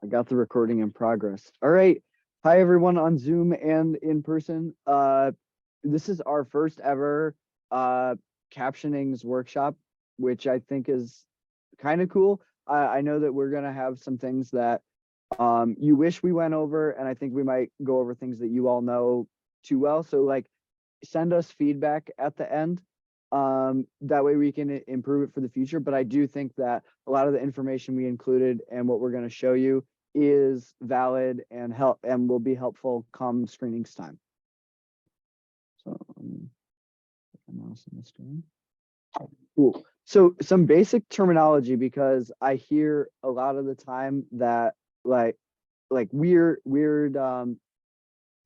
I got the recording in progress. All right. Hi, everyone on Zoom and in person. This is our first ever captionings workshop, which I think is kind of cool. I know that we're going to have some things that you wish we went over, and I think we might go over things that you all know too well. So like send us feedback at the end. That way we can improve it for the future. But I do think that a lot of the information we included and what we're going to show you is valid and will be helpful come screenings time. So put my mouse on the screen. Cool. So some basic terminology, because I hear a lot of the time that like weird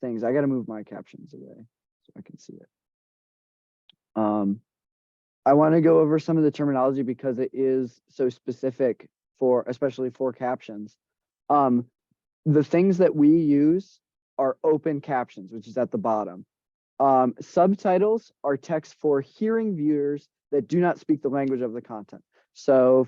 things. I got to move my captions away so I can see it. I want to go over some of the terminology because it is so specific especially for captions. The things that we use are open captions, which is at the bottom. Subtitles are text for hearing viewers that do not speak the language of the content. So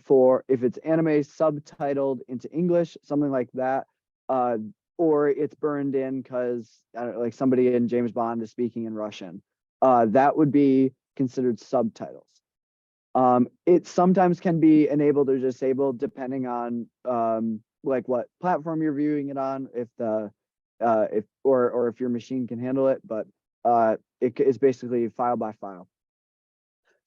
if it's anime subtitled into English, something like that, or it's burned in because like somebody in James Bond is speaking in Russian, that would be considered subtitles. It sometimes can be enabled or disabled depending on like what platform you're viewing it on, if your machine can handle it, but it is basically file by file.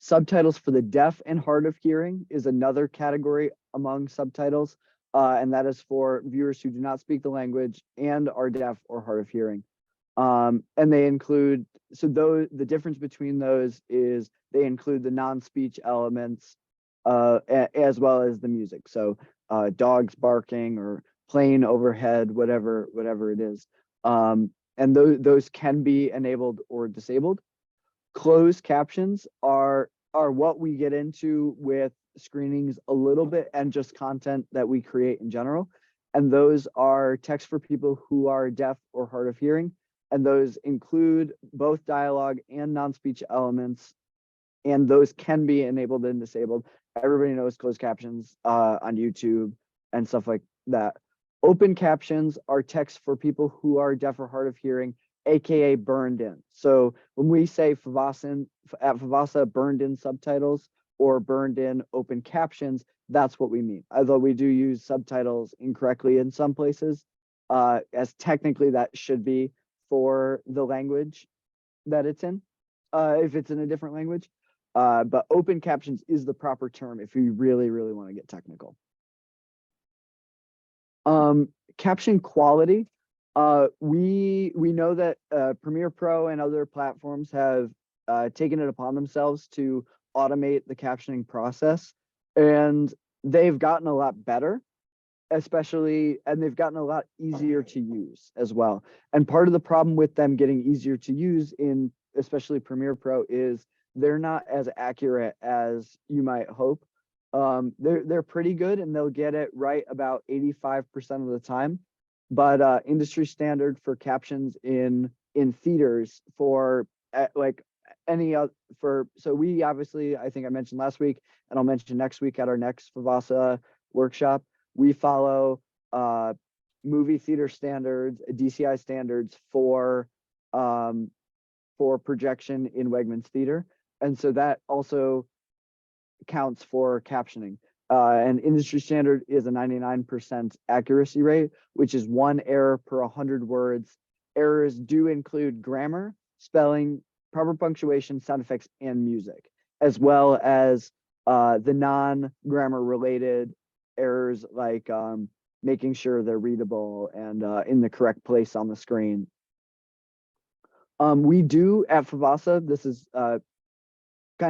Subtitles for the deaf and hard of hearing is another category among subtitles, and that is for viewers who do not speak the language and are deaf or hard of hearing. And they include, the difference between those is they include the non-speech elements as well as the music. So dogs barking or plane overhead, whatever it is. And those can be enabled or disabled. Closed captions are what we get into with screenings a little bit, and just content that we create in general. And those are text for people who are deaf or hard of hearing. And those include both dialogue and non-speech elements. And those can be enabled and disabled. Everybody knows closed captions on YouTube and stuff like that. Open captions are text for people who are deaf or hard of hearing, aka burned in. So when we say at FVASA burned in subtitles or burned in open captions, that's what we mean. Although we do use subtitles incorrectly in some places, as technically that should be for the language that it's in, if it's in a different language. But open captions is the proper term if you really, really want to get technical. Caption quality. We know that Premiere Pro and other platforms have taken it upon themselves to automate the captioning process, and they've gotten a lot better, and they've gotten a lot easier to use as well. And part of the problem with them getting easier to use in especially Premiere Pro is they're not as accurate as you might hope. They're pretty good, and they'll get it right about 85% of the time. But industry standard for captions in theaters for like any other so we obviously, I think I mentioned last week, and I'll mention next week at our next FVASA workshop, we follow movie theater standards, DCI standards for projection in Wegmans Theater. And so that also counts for captioning. And industry standard is a 99% accuracy rate, which is 1 error per 100 words. Errors do include grammar, spelling, proper punctuation, sound effects, and music, as well as the non-grammar related errors like making sure they're readable and in the correct place on the screen. We do at FVASA, this is kind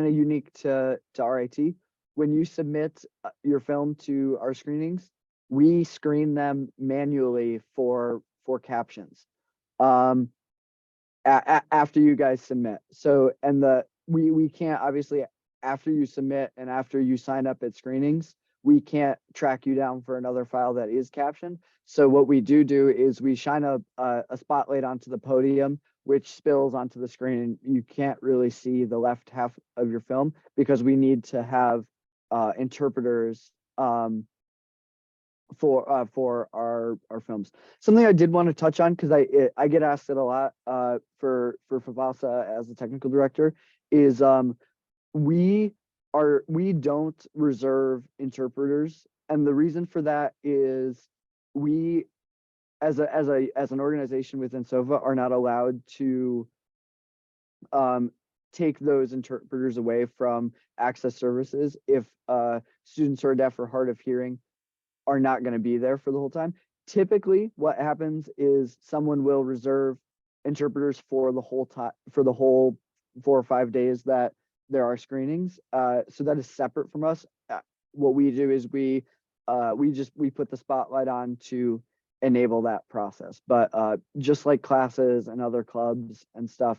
of unique to RIT. When you submit your film to our screenings, we screen them manually for captions after you guys submit. So, and we can't, obviously, after you submit and after you sign up at screenings, we can't track you down for another file that is captioned. So what we do is we shine a spotlight onto the podium, which spills onto the screen. You can't really see the left half of your film because we need to have interpreters for our films. Something I did want to touch on, because I get asked it a lot for FVASA as the technical director, is we don't reserve interpreters, and the reason for that is we as an organization within SOFA are not allowed to take those interpreters away from access services if students who are deaf or hard of hearing are not going to be there for the whole time. Typically, what happens is someone will reserve interpreters for the whole time, for the whole 4 or 5 days that there are screenings. So that is separate from us. What we do is we put the spotlight on to enable that process. But just like classes and other clubs and stuff,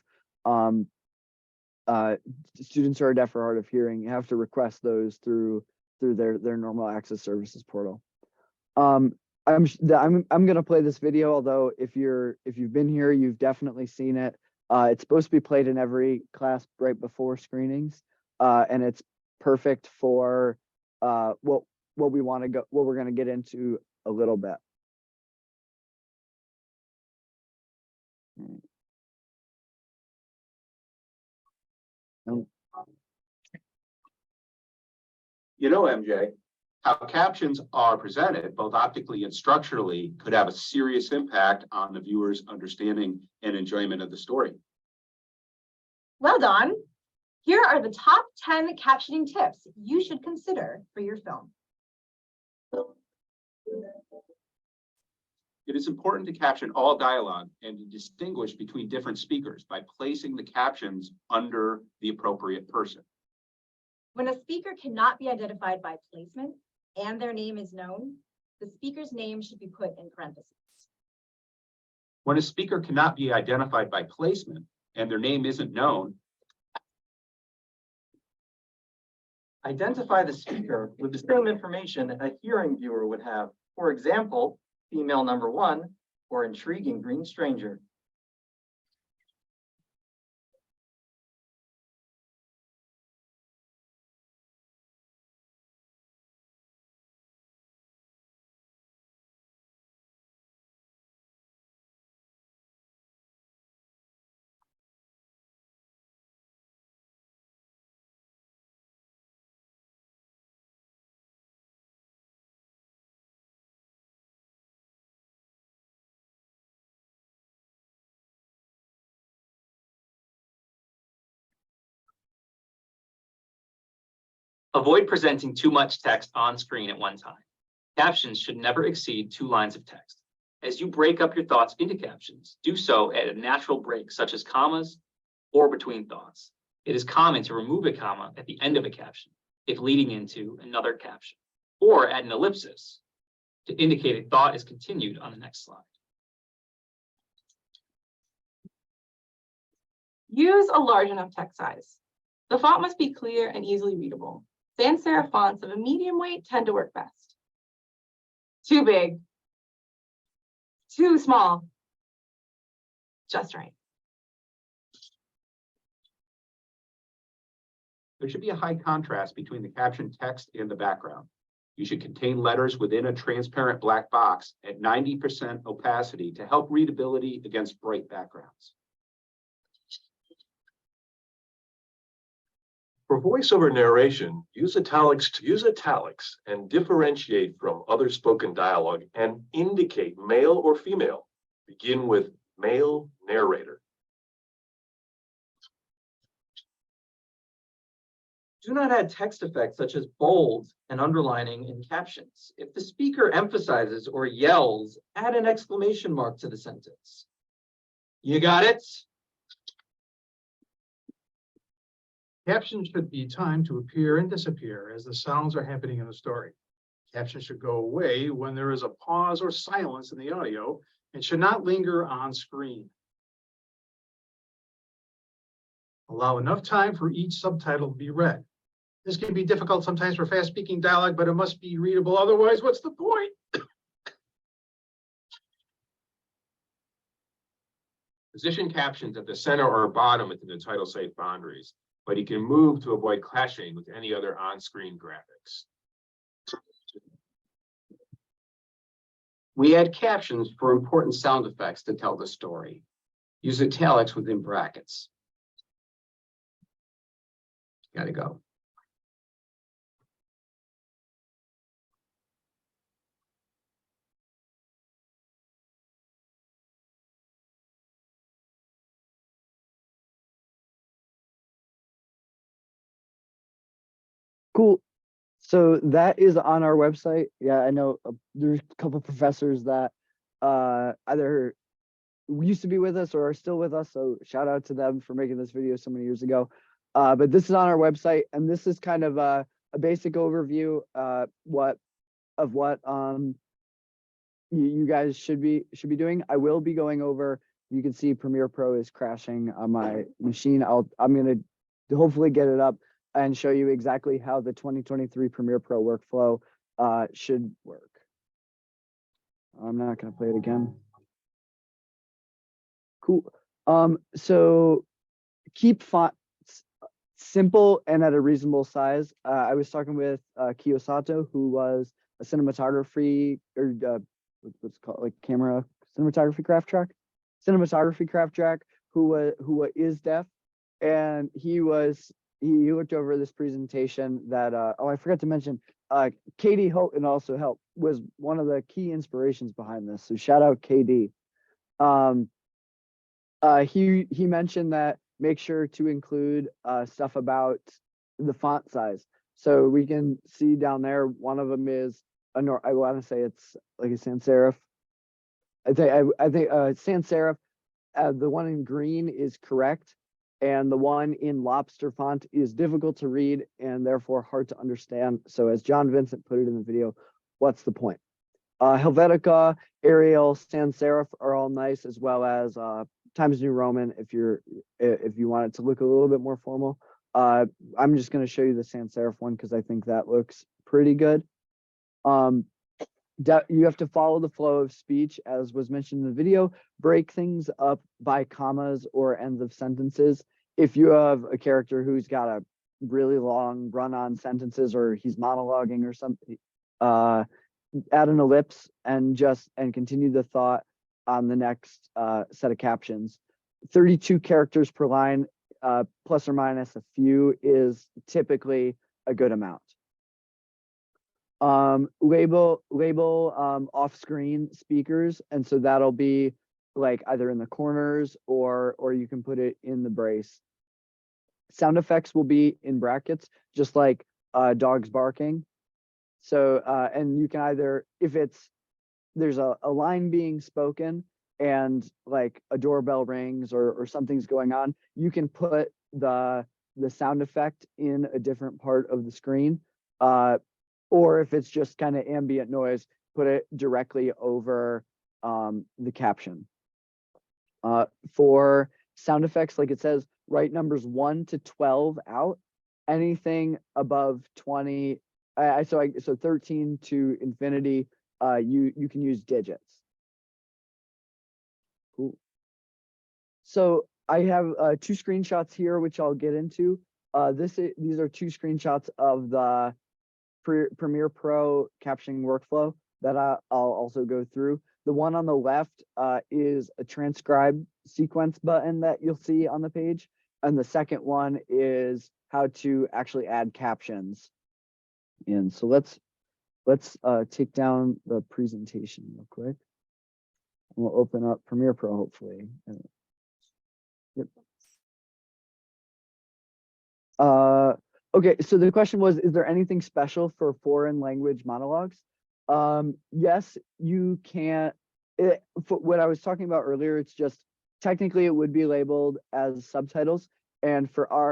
students who are deaf or hard of hearing have to request those through their normal access services portal. I'm gonna play this video, although if you've been here, you've definitely seen it. It's supposed to be played in every class right before screenings, and it's perfect for what we're gonna get into a little bit. You know, MJ, how captions are presented, both optically and structurally, could have a serious impact on the viewer's understanding and enjoyment of the story. Well, Don, here are the top 10 captioning tips you should consider for your film. It is important to caption all dialogue and to distinguish between different speakers by placing the captions under the appropriate person. When a speaker cannot be identified by placement and their name is known, the speaker's name should be put in parentheses. When a speaker cannot be identified by placement and their name isn't known, identify the speaker with the same information a hearing viewer would have. For example, female number 1 or intriguing green stranger. Avoid presenting too much text on screen at one time. Captions should never exceed 2 lines of text. As you break up your thoughts into captions, do so at a natural break, such as commas or between thoughts. It is common to remove a comma at the end of a caption if leading into another caption, or add an ellipsis to indicate a thought is continued on the next slide. Use a large enough text size. The font must be clear and easily readable. Sans serif fonts of a medium weight tend to work best. Too big. Too small. Just right. there should be a high contrast between the caption text and the background. You should contain letters within a transparent black box at 90% opacity to help readability against bright backgrounds. For voiceover narration, use italics and differentiate from other spoken dialogue and indicate male or female. Begin with male narrator. Do not add text effects such as bold and underlining in captions. If the speaker emphasizes or yells, add an exclamation mark to the sentence. You got it? Captions should be timed to appear and disappear as the sounds are happening in the story. Captions should go away when there is a pause or silence in the audio and should not linger on screen. Allow enough time for each subtitle to be read. This can be difficult sometimes for fast-speaking dialogue, but it must be readable. Otherwise, what's the point? Position captions at the center or bottom within the title site boundaries, but you can move to avoid clashing with any other on-screen graphics. We add captions for important sound effects to tell the story. Use italics within brackets. Gotta go. Cool. So that is on our website. Yeah, I know there's a couple of professors that either used to be with us or are still with us. So shout out to them for making this video so many years ago. But this is on our website, and this is kind of a basic overview what you guys should be doing. I will be going over. You can see Premiere Pro is crashing on my machine. I'm gonna hopefully get it up and show you exactly how the 2023 Premiere Pro workflow should work. I'm not gonna play it again. Cool. So keep fonts simple and at a reasonable size. I was talking with Kiyosato, who was a cinematography or what's it called, like cinematography craft track, who is deaf, and he looked over this presentation that oh, I forgot to mention, KD Houghton also helped, was one of the key inspirations behind this. So shout out KD. He mentioned that make sure to include stuff about the font size. So we can see down there, one of them is I want to say it's like a sans serif. I think sans serif. The one in green is correct, and the one in lobster font is difficult to read and therefore hard to understand. So as John Vincent put it in the video, what's the point? Helvetica, Arial, sans serif are all nice, as well as Times New Roman if you want it to look a little bit more formal. I'm just going to show you the sans serif one because I think that looks pretty good. You have to follow the flow of speech, as was mentioned in the video. Break things up by commas or ends of sentences. If you have a character who's got a really long run-on sentences, or he's monologuing or something, add an ellipse and continue the thought on the next set of captions. 32 characters per line, plus or minus a few, is typically a good amount. Label off-screen speakers, and so that'll be like either in the corners or you can put it in the brace. Sound effects will be in brackets, just like dogs barking. So and you can either, if there's a line being spoken and like a doorbell rings or something's going on, you can put the sound effect in a different part of the screen. Or if it's just kind of ambient noise, put it directly over the caption. For sound effects, like it says, write numbers 1 to 12 out. Anything above 20, so 13 to infinity, you can use digits. Cool. So I have 2 screenshots here, which I'll get into. These are 2 screenshots of the Premiere Pro captioning workflow that I'll also go through. The one on the left is a transcribe sequence button that you'll see on the page. And the second one is how to actually add captions in. So let's take down the presentation real quick. And we'll open up Premiere Pro, hopefully. Yep. Okay, so the question was, is there anything special for foreign language monologues? Yes, you can. For what I was talking about earlier, it's just technically it would be labeled as subtitles, and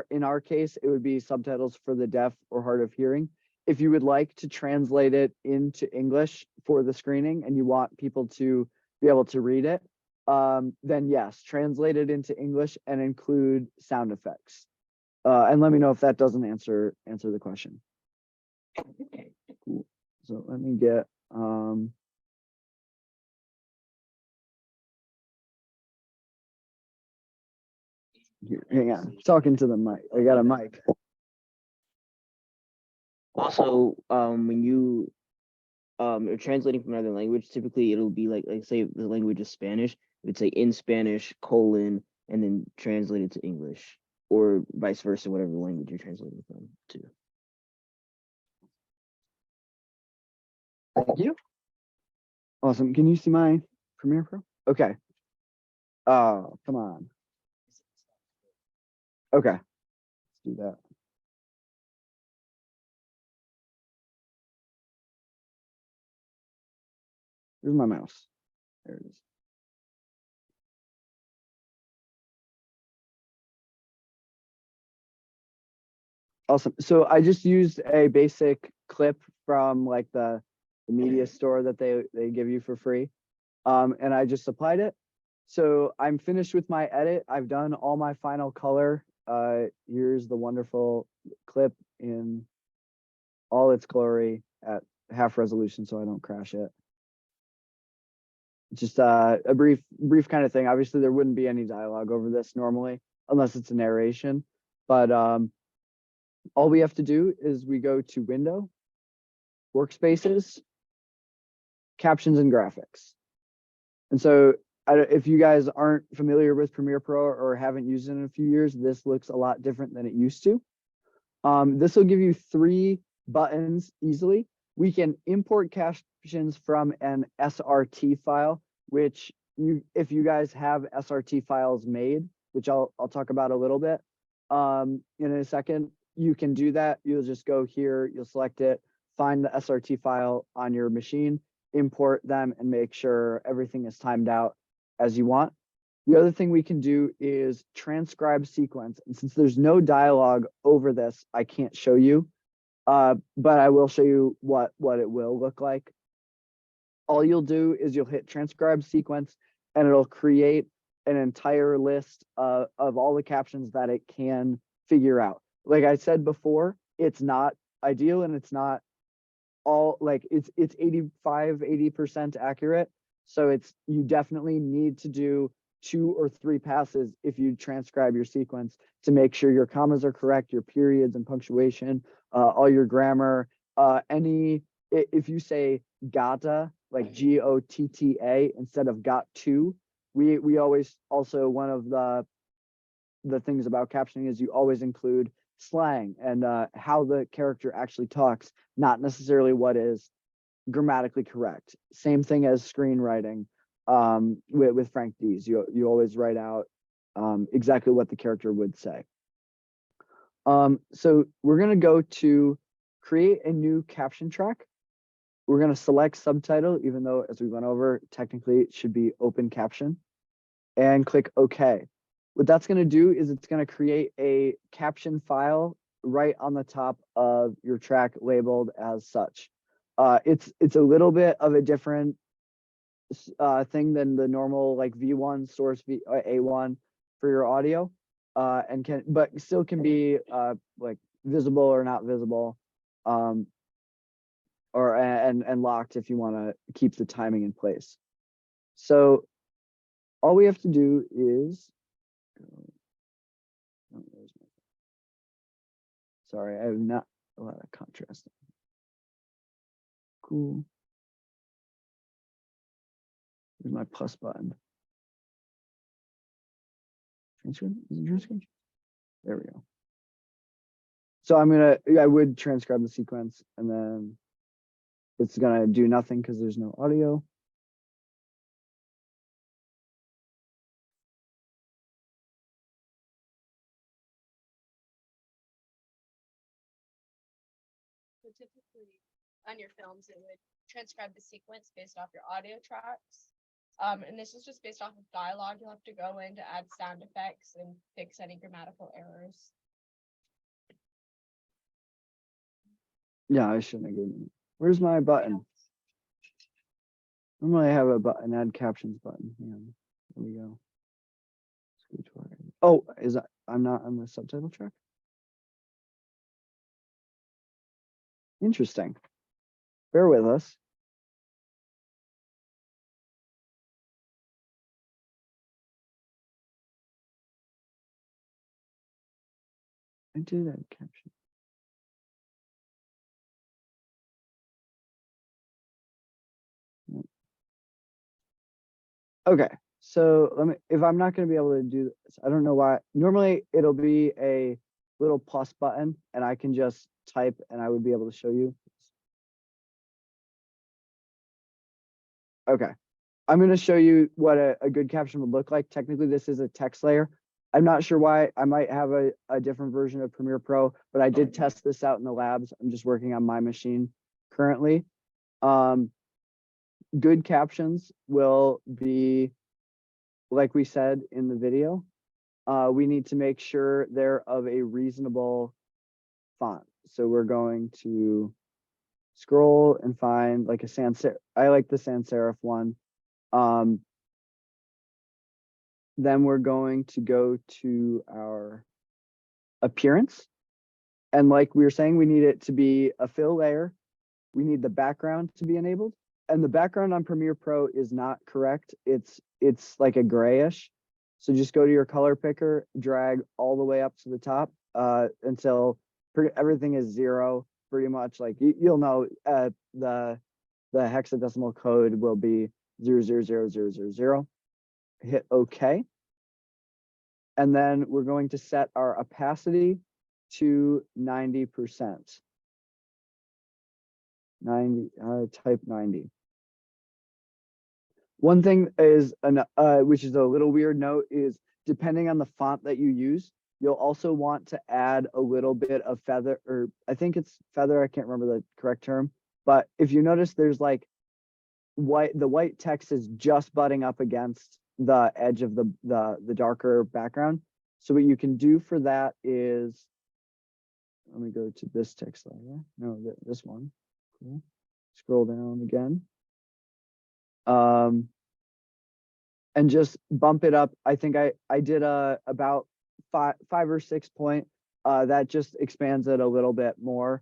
in our case, it would be subtitles for the deaf or hard of hearing. If you would like to translate it into English for the screening and you want people to be able to read it, then yes, translate it into English and include sound effects. And let me know if that doesn't answer the question. Cool. So let me get here, hang on, talking to the mic. I got a mic. Also, when you or translating from another language, typically it'll be like say the language is Spanish, it's like in Spanish, colon, and then translated to English, or vice versa, whatever language you're translating from to. Thank you. Awesome. Can you see my Premiere Pro? Okay. Oh, come on. Okay. Let's do that. Where's my mouse? There it is. Awesome. So I just used a basic clip from like the media store that they give you for free. And I just applied it. So I'm finished with my edit. I've done all my final color. Here's the wonderful clip in all its glory at half resolution so I don't crash it. Just a brief kind of thing. Obviously there wouldn't be any dialogue over this normally unless it's a narration, but all we have to do is we go to Window, Workspaces, Captions and Graphics. And so if you guys aren't familiar with Premiere Pro or haven't used it in a few years, this looks a lot different than it used to. This will give you 3 buttons easily. We can import captions from an SRT file, which if you guys have SRT files made, which I'll talk about a little bit in a second, you can do that. You'll just go here, you'll select it, find the SRT file on your machine, import them, and make sure everything is timed out as you want. The other thing we can do is transcribe sequence. And since there's no dialogue over this, I can't show you, but I will show you what it will look like. All you'll do is you'll hit transcribe sequence and it'll create an entire list of all the captions that it can figure out. Like I said before, it's not ideal and it's not all like it's 80% accurate. So you definitely need to do 2 or 3 passes if you transcribe your sequence to make sure your commas are correct, your periods and punctuation, all your grammar, if you say gotta, like GOTTA instead of got to, we always also, one of the things about captioning is you always include slang and how the character actually talks, not necessarily what is grammatically correct. Same thing as screenwriting with Frank Dees. You always write out exactly what the character would say. So we're going to go to create a new caption track. We're going to select subtitle, even though as we went over, technically it should be open caption, and click OK. What that's going to do is it's going to create a caption file right on the top of your track labeled as such. It's a little bit of a different thing than the normal like V1 source A1 for your audio, but still can be like visible or not visible, and locked if you want to keep the timing in place. So all we have to do is sorry, I have not a lot of contrast. Cool. Here's my plus button. Transcribe? Is it transcribe? There we go. So I would transcribe the sequence and then it's gonna do nothing because there's no audio. So typically on your films, it would transcribe the sequence based off your audio tracks. And this is just based off of dialogue. You'll have to go in to add sound effects and fix any grammatical errors. Yeah, I shouldn't have given it. Where's my button? Normally I have a button, add captions button. Yeah, there we go. Oh, I'm not on the subtitle track? Interesting. Bear with us. I did add caption. Okay, so if I'm not gonna be able to do this, I don't know why. Normally, it'll be a little plus button and I can just type and I would be able to show you. Okay, I'm gonna show you what a good caption would look like. Technically, this is a text layer. I'm not sure why. I might have a different version of Premiere Pro, but I did test this out in the labs. I'm just working on my machine currently. Good captions will be, like we said in the video, we need to make sure they're of a reasonable font. So we're going to scroll and find like a sans serif. I like the sans serif one. Then we're going to go to our appearance. And like we were saying, we need it to be a fill layer. We need the background to be enabled. And the background on Premiere Pro is not correct. It's like a grayish. So just go to your color picker, drag all the way up to the top until everything is 0, pretty much. Like you'll know the hexadecimal code will be 0000000. Hit OK. And then we're going to set our opacity to 90%. 90, type 90. One thing is, which is a little weird note, is depending on the font that you use, you'll also want to add a little bit of feather, or I think it's feather, I can't remember the correct term, but if you notice there's like the white text is just butting up against the edge of the darker background. So what you can do for that is, let me go to this text layer. No, this one. Cool. Scroll down again. And just bump it up. I think I did about 5 or 6 point. That just expands it a little bit more.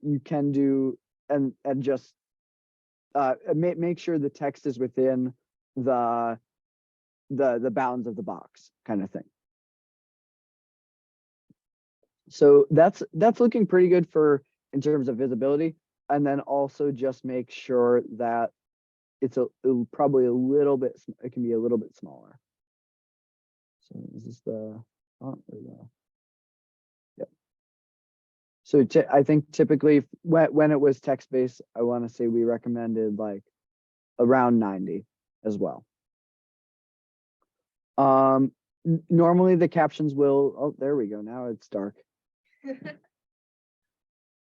You can do and just make sure the text is within the bounds of the box, kind of thing. So that's looking pretty good in terms of visibility. And then also just make sure that it's probably a little bit, it can be a little bit smaller. So is this the font or the, yep. So I think typically when it was text-based, I want to say we recommended like around 90 as well. Normally the captions will, oh, there we go. Now it's dark.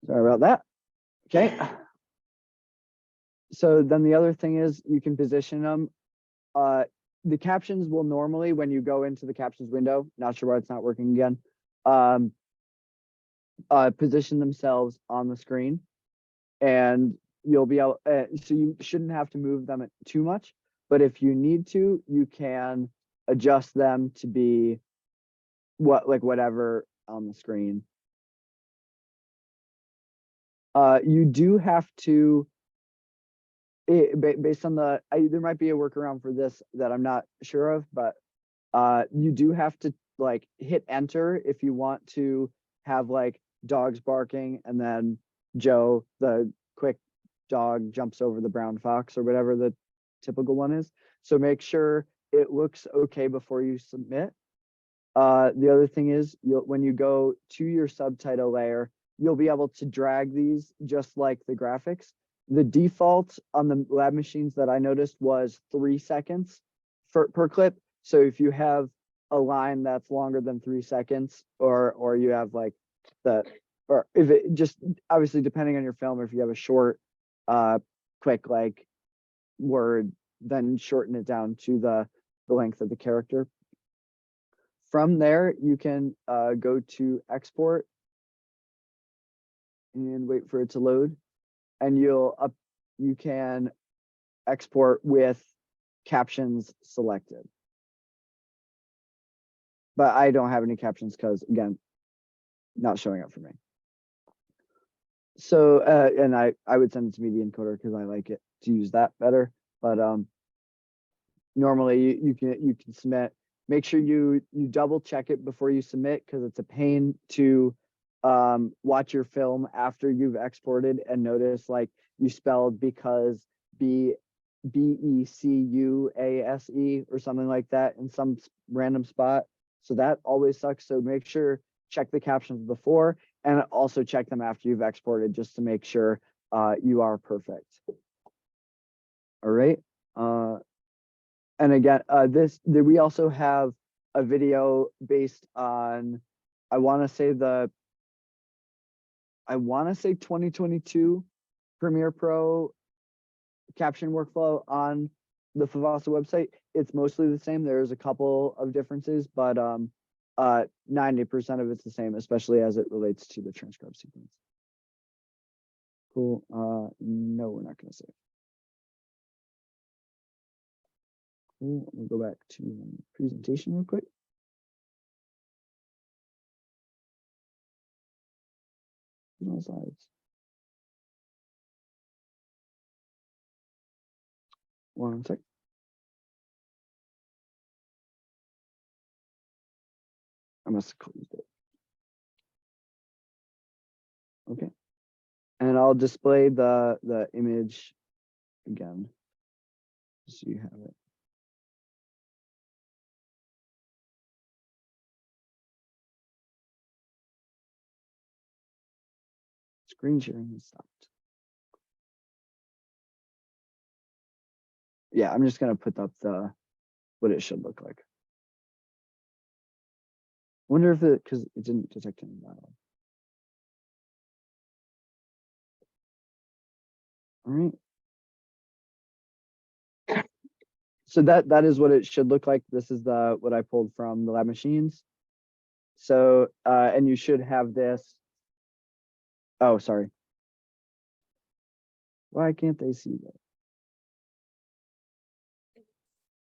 Sorry about that. Okay. So then the other thing is you can position them. The captions will normally, when you go into the captions window, not sure why it's not working again, position themselves on the screen, and you'll be able, so you shouldn't have to move them too much, but if you need to, you can adjust them to be whatever on the screen. You do have to, based on there might be a workaround for this that I'm not sure of, but you do have to like hit enter if you want to have like dogs barking and then Joe, the quick dog, jumps over the brown fox or whatever the typical one is. So make sure it looks okay before you submit. The other thing is when you go to your subtitle layer, you'll be able to drag these just like the graphics. The default on the lab machines that I noticed was 3 seconds per clip. So if you have a line that's longer than 3 seconds, or you have like or if it just obviously depending on your film, or if you have a short, quick like word, then shorten it down to the length of the character. From there, you can go to export and wait for it to load. And you can export with captions selected. But I don't have any captions because, again, not showing up for me. So, and I would send it to Media Encoder because I like it to use that better. But normally you can submit. Make sure you double check it before you submit because it's a pain to watch your film after you've exported and notice like you spelled because BECUASE or something like that in some random spot. So that always sucks. So make sure check the captions before and also check them after you've exported just to make sure you are perfect. All right. And again, we also have a video based on, I want to say 2022 Premiere Pro caption workflow on the FVASA website. It's mostly the same. There's a couple of differences, but 90% of it's the same, especially as it relates to the transcribe sequence. Cool. No, we're not going to save. Cool. We'll go back to the presentation real quick. No slides. One sec. I must have closed it. Okay. And I'll display the image again, so you have it. Screen sharing has stopped. Yeah, I'm just gonna put up what it should look like. Wonder if because it didn't detect any dialogue. All right. So that is what it should look like. This is what I pulled from the lab machines. So and you should have this. Oh, sorry. Why can't they see that?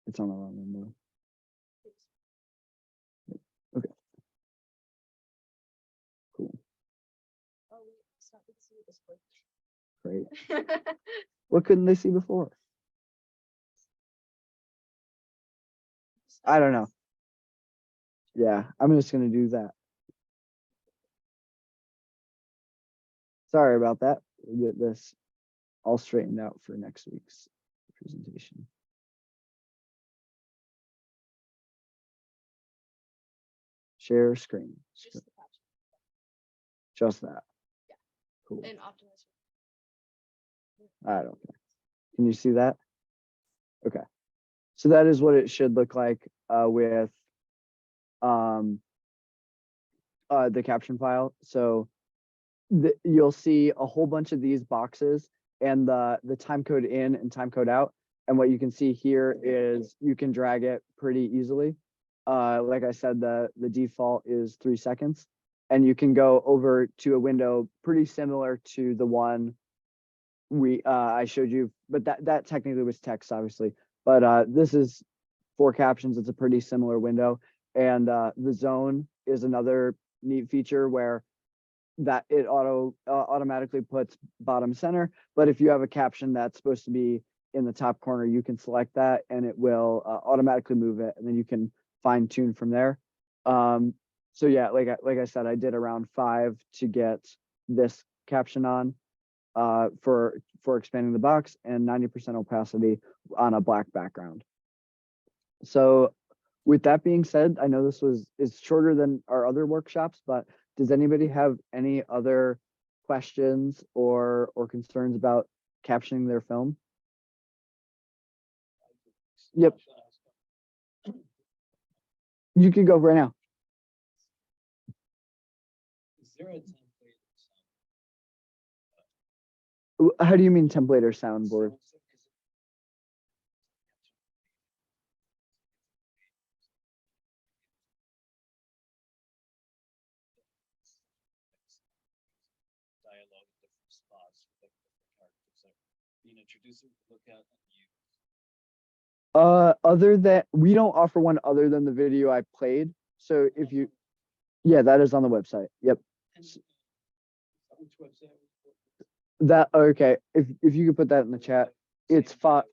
It's on the wrong window. Okay. Cool. Great. What couldn't they see before? I don't know. Yeah, I'm just gonna do that. Sorry about that. We'll get this all straightened out for next week's presentation. Share screen. Just that. Yeah. Cool. And optimize. I don't care. Can you see that? Okay. So that is what it should look like with the caption file. So you'll see a whole bunch of these boxes and the time code in and time code out. And what you can see here is you can drag it pretty easily. Like I said, the default is 3 seconds, and you can go over to a window pretty similar to the one I showed you, but that technically was text, obviously. But this is for captions. It's a pretty similar window, and the zone is another neat feature where that it automatically puts bottom center. But if you have a caption that's supposed to be in the top corner, you can select that and it will automatically move it, and then you can fine tune from there. So yeah, like I said, I did around 5 to get this caption on for expanding the box, and 90% opacity on a black background. So with that being said, I know this is shorter than our other workshops, but does anybody have any other questions or concerns about captioning their film? Yep. You can go right now. Is there a template? How do you mean template or soundboard? Dialogue in different spots with different characters that being introduced to look at and use. Other than we don't offer one other than the video I played. So if you, yeah, that is on the website. Yep. Which website? That okay. If you could put that in the chat, it's fine.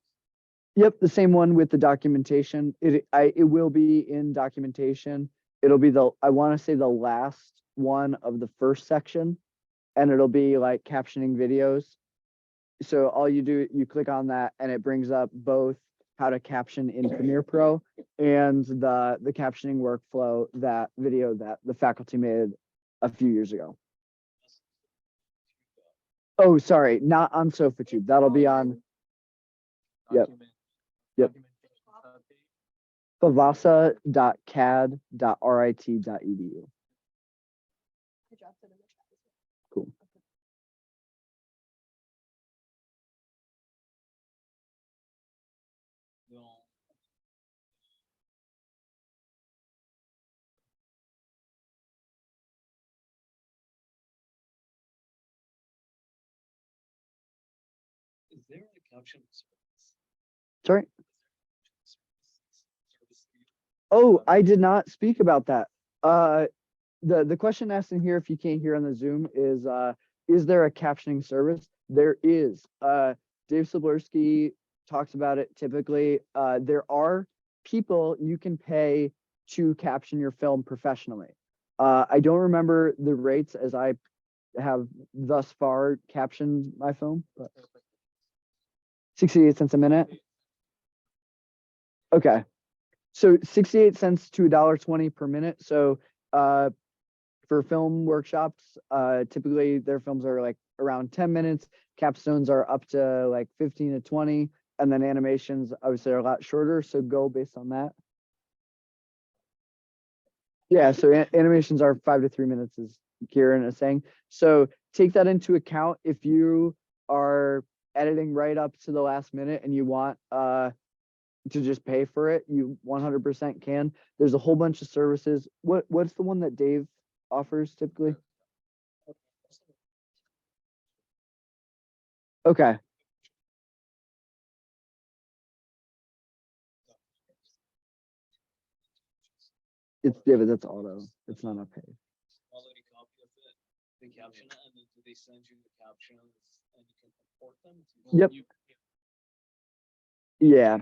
Yep, the same one with the documentation. It will be in documentation. It'll be I want to say the last one of the first section, and it'll be like captioning videos. so all you do, you click on that and it brings up both how to caption in Premiere Pro and the captioning workflow, that video that the faculty made a few years ago. Oh, sorry, not on SofaTube. That'll be on Yep. Yep. FVASA.cad.rit.edu. I dropped it in the chat as well. Cool. Well, is there a caption service? Sorry. Service for you? Oh, I did not speak about that. The question asked in here, if you can't hear on the Zoom, is there a captioning service? There is. Dave Slablerski talks about it typically. There are people you can pay to caption your film professionally. I don't remember the rates as I have thus far captioned my film, but 68 cents a minute. Okay. So 68 cents to $1.20 per minute. So for film workshops, typically their films are like around 10 minutes. Capstones are up to like 15 to 20. And then animations, I would say, are a lot shorter. So go based on that. Yeah, so animations are 5 to 3 minutes, as Kieran is saying. So take that into account. If you are editing right up to the last minute and you want to just pay for it, you 100% can. There's a whole bunch of services. What's the one that Dave offers typically? Okay. But that's auto. It's not a pay. Quality copy of it, they caption it, and then do they send you the captions and you can import them? Yep. You- Yeah.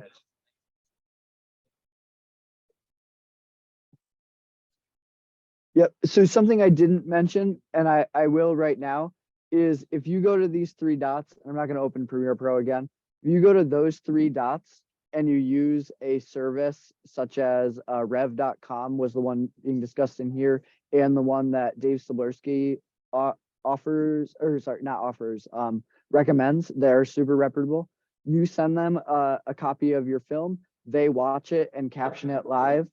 Yep. So something I didn't mention, and I will right now, is if you go to these three dots, I'm not going to open Premiere Pro again. If you go to those three dots and you use a service such as rev.com was the one being discussed in here, and the one that Dave Slablerski offers, or sorry, not offers, recommends, they're super reputable. You send them a copy of your film, they watch it and caption it live,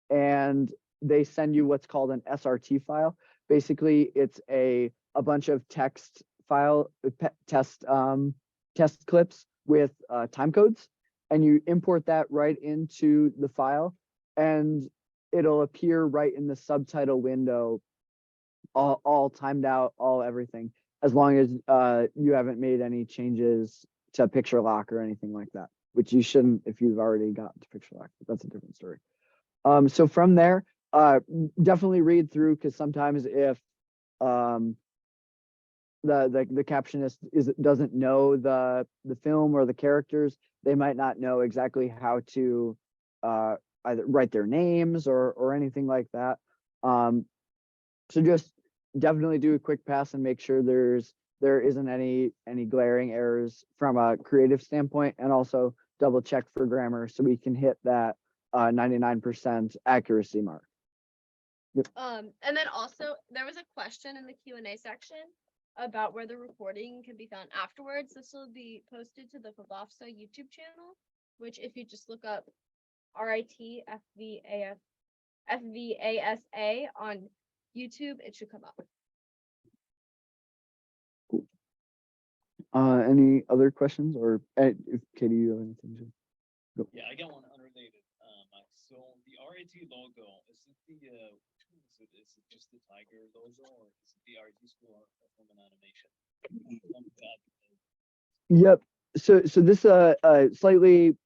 and they send you what's called an SRT file. Basically, it's a bunch of text file test clips with time codes, and you import that right into the file, and it'll appear right in the subtitle window, all timed out, all everything, as long as you haven't made any changes to picture lock or anything like that, which you shouldn't if you've already gotten to picture lock, but that's a different story. So from there, definitely read through, because sometimes if the captionist doesn't know the film or the characters, they might not know exactly how to either write their names or anything like that. So just definitely do a quick pass and make sure there isn't any glaring errors from a creative standpoint, and also double check for grammar so we can hit that 99% accuracy mark. And then also there was a question in the Q&A section about where the recording can be found afterwards. This will be posted to the FVASA YouTube channel, which if you just look up RIT FVASA on YouTube, it should come up. Any other questions, or if Katie, you have anything to go? Yeah, I got one unrelated. So the RIT logo, is it is it just the tiger logo, or is it the RIT School of Film and Animation? Yep. So this slightly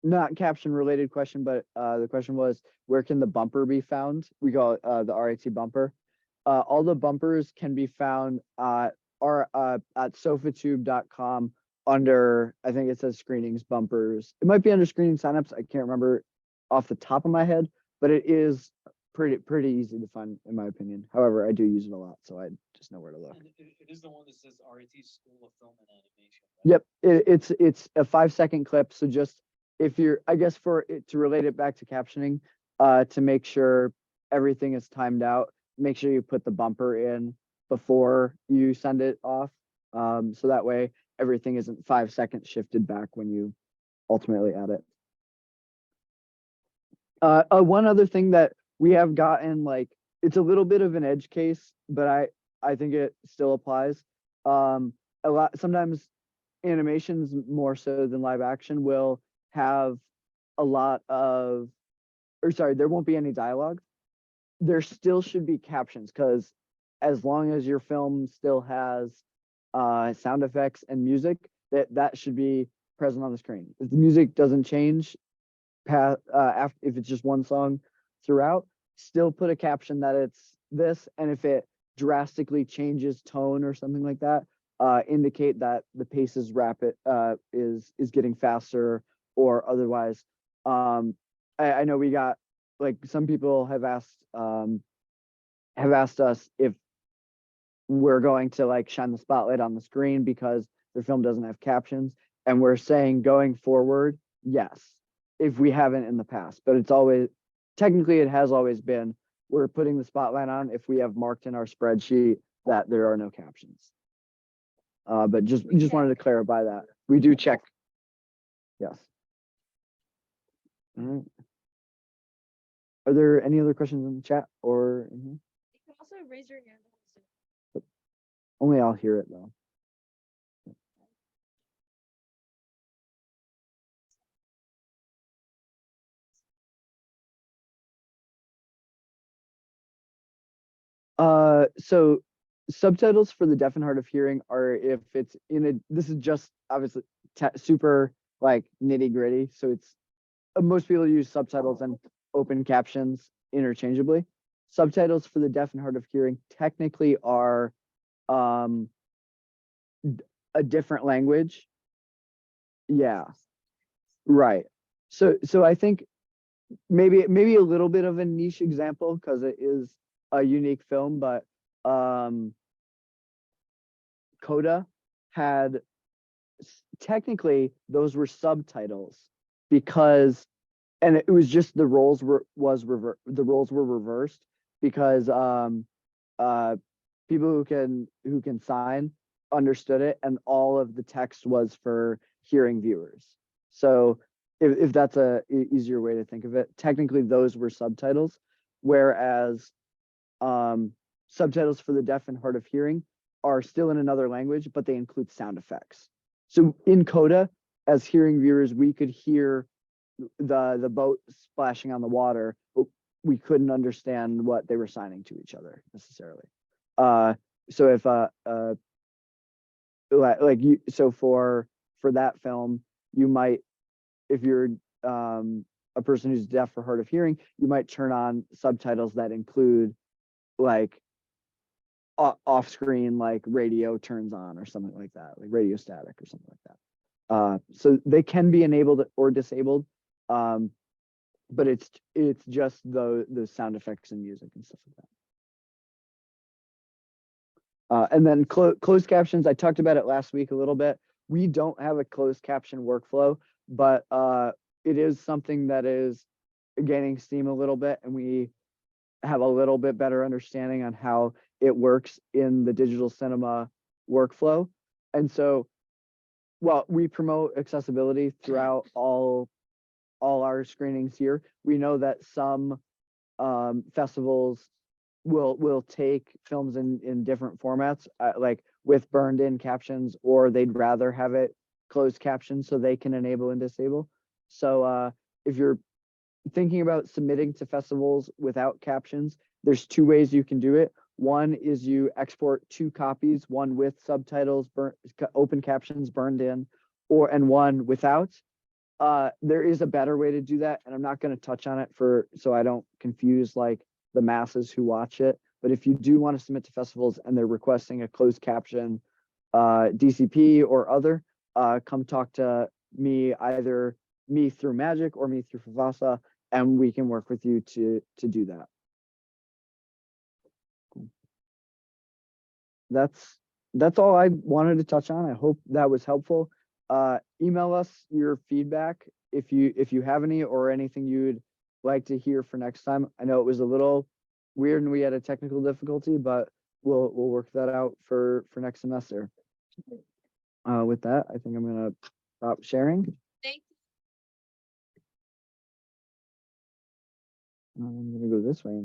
not caption related question, but the question was, where can the bumper be found? We call it the RIT bumper. All the bumpers can be found at sofatube.com under, I think it says screenings bumpers. It might be under screening signups. I can't remember off the top of my head, but it is pretty easy to find, in my opinion. However, I do use it a lot, so I just know where to look. And it is the one that says RIT School of Film and Animation. Right? Yep, it's a 5-second clip. So just if you're, I guess for it to relate it back to captioning, to make sure everything is timed out, make sure you put the bumper in before you send it off. So that way everything isn't 5 seconds shifted back when you ultimately add it. One other thing that we have gotten, like, it's a little bit of an edge case, but I think it still applies. A lot, sometimes animations more so than live action will have a lot of, or sorry, there won't be any dialogue. There still should be captions, because as long as your film still has sound effects and music, that should be present on the screen. If the music doesn't change after, if it's just one song throughout, still put a caption that it's this, and if it drastically changes tone or something like that, indicate that the pace is rapid, is getting faster, or otherwise. I know we got, like, some people have asked us if we're going to, like, shine the spotlight on the screen because their film doesn't have captions, and we're saying going forward, yes, if we haven't in the past, but it's always, technically it has always been, we're putting the spotlight on if we have marked in our spreadsheet that there are no captions. But just wanted to clarify that we do check. Yes. All right. Are there any other questions in the chat or in here? You can also raise your hand. Only I'll hear it though. So subtitles for the deaf and hard of hearing are if it's in a, this is just obviously super like nitty gritty. So it's, most people use subtitles and open captions interchangeably. Subtitles for the deaf and hard of hearing technically are a different language. Yeah, right. So I think maybe a little bit of a niche example because it is a unique film, but Coda had, technically those were subtitles because, and it was just the roles were reversed because people who can sign understood it, and all of the text was for hearing viewers. So if that's a easier way to think of it, technically those were subtitles, whereas subtitles for the deaf and hard of hearing are still in another language, but they include sound effects. So in Coda, as hearing viewers, we could hear the boat splashing on the water, but we couldn't understand what they were signing to each other necessarily. So if like you, so for that film, you might, if you're a person who's deaf or hard of hearing, you might turn on subtitles that include like off screen, like radio turns on or something like that, like radio static or something like that. So they can be enabled or disabled, but it's just the sound effects and music and stuff like that. And then closed captions, I talked about it last week a little bit. We don't have a closed caption workflow, but it is something that is gaining steam a little bit, and we have a little bit better understanding on how it works in the digital cinema workflow. And so, well, we promote accessibility throughout all our screenings here. We know that some festivals will take films in different formats, like with burned in captions, or they'd rather have it closed captions so they can enable and disable. So if you're thinking about submitting to festivals without captions, there's 2 ways you can do it. One is you export 2 copies, one with subtitles, open captions burned in, and one without. There is a better way to do that, and I'm not going to touch on it so I don't confuse like the masses who watch it. But if you do want to submit to festivals and they're requesting a closed caption DCP or other, come talk to me, either me through Magic or me through FVASA, and we can work with you to do that. that's all I wanted to touch on. I hope that was helpful. Email us your feedback if you have any or anything you'd like to hear for next time. I know it was a little weird and we had a technical difficulty, but we'll work that out for next semester. With that, I think I'm gonna stop sharing. Thank I'm gonna go this way.